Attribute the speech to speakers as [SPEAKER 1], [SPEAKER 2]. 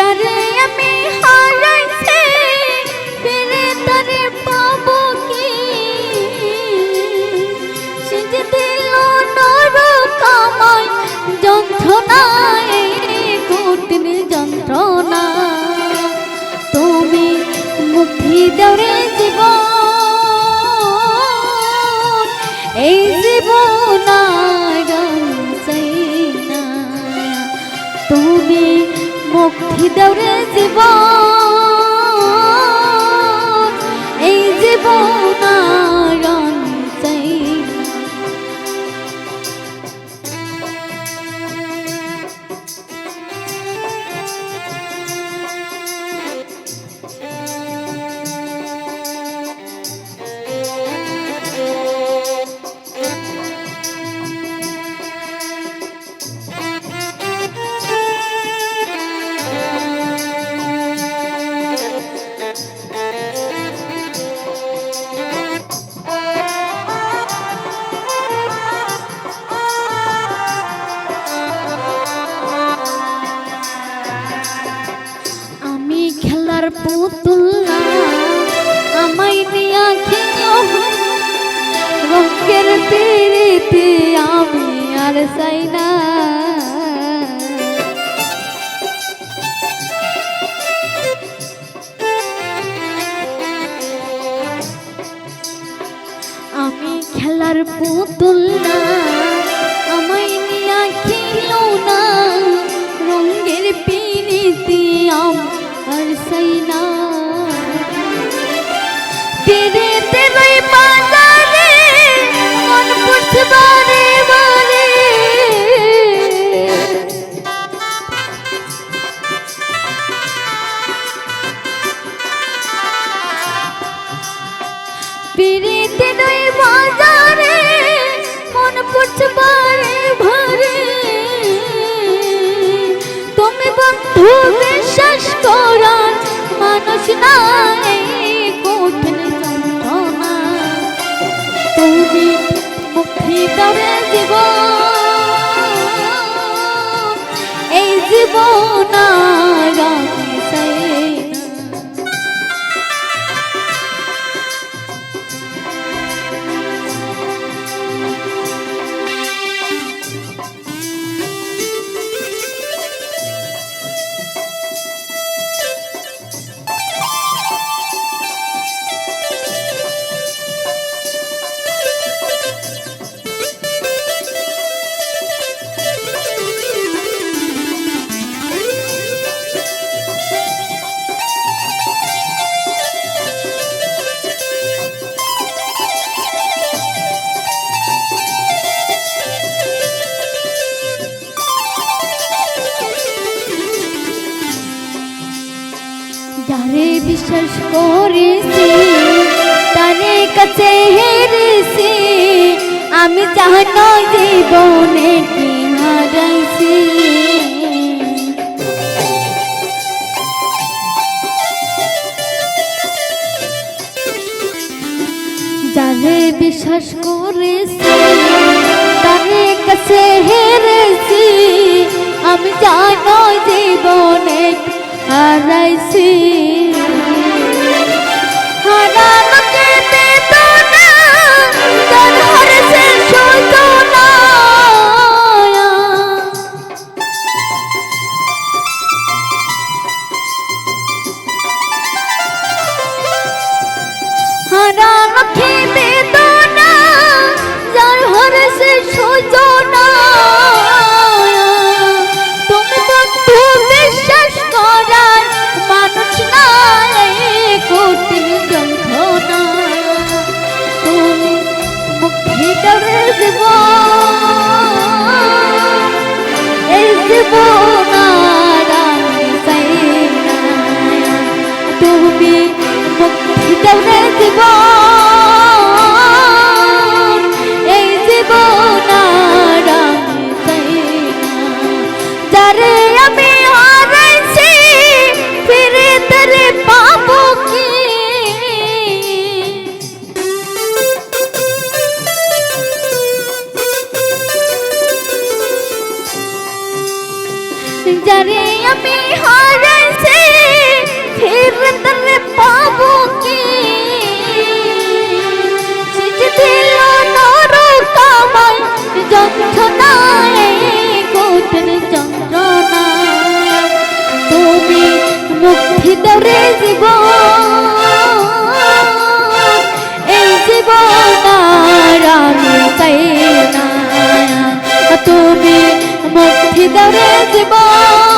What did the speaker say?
[SPEAKER 1] যারে আমি হারাইছি ফিরে তারে পাবো কি? সে যে দিল নরক আমায় যন্ত্রণায়, কঠিন যন্ত্রণা। তুমি মুক্তি দাও রে জীবন, এই জীবন আর চাই না। তুমি মুক্তি দাও রে জীবন, এই জীবন আর চাই না। খেলার পুতুল না আমায় নিয়া খেলো, রঙের পিড়িতে আমি আর চাই না। আমি খেলার পুতুল না আমায় নিয়া খেলো না, রঙের পিড়িতে আমি আর চাই না। পিড়িতে রই বাজারে মন পড়ছে বারে বারে, পিড়িতে রই বাজারে মন পড়ছে বারে বারে। তুমি বন্ধু বিশ্বাস করার মানুষ নাই, কঠিন যন্ত্রণা। তুমি মুক্তি দাও রে জীবন, এই জীবন আর চাই না। যারে বিশ্বাস করেছি তারে কাছে হেরেছি, আমি জানো জীবনে কি হারাইছি। যারে বিশ্বাস করেছি তারে কাছে হেরেছি, আমি জানো জীবনে হারাইছি। হারানোকে বেদনা যার হারেছে সূচনা, হারানোকে বেদনা যার হারেছে সূচনা। তুমি বন্ধু বিশ্বাস করার মানুষ নাই, কঠিন যন্ত্রণা। তুমি মুক্তি দাও রে জীবন, এই জীবন আর চাই না। তুমি মুক্তি দাও রে জীবন, এই জীবন আর চাই না। যারে আমি হারাইছি ফিরে তারে পাবো কি? যারে আমি হারাইছি দাও রে জীবন, এই জীবন আর আমি চাই না। তুমি মুক্তি দাও রে জীবন,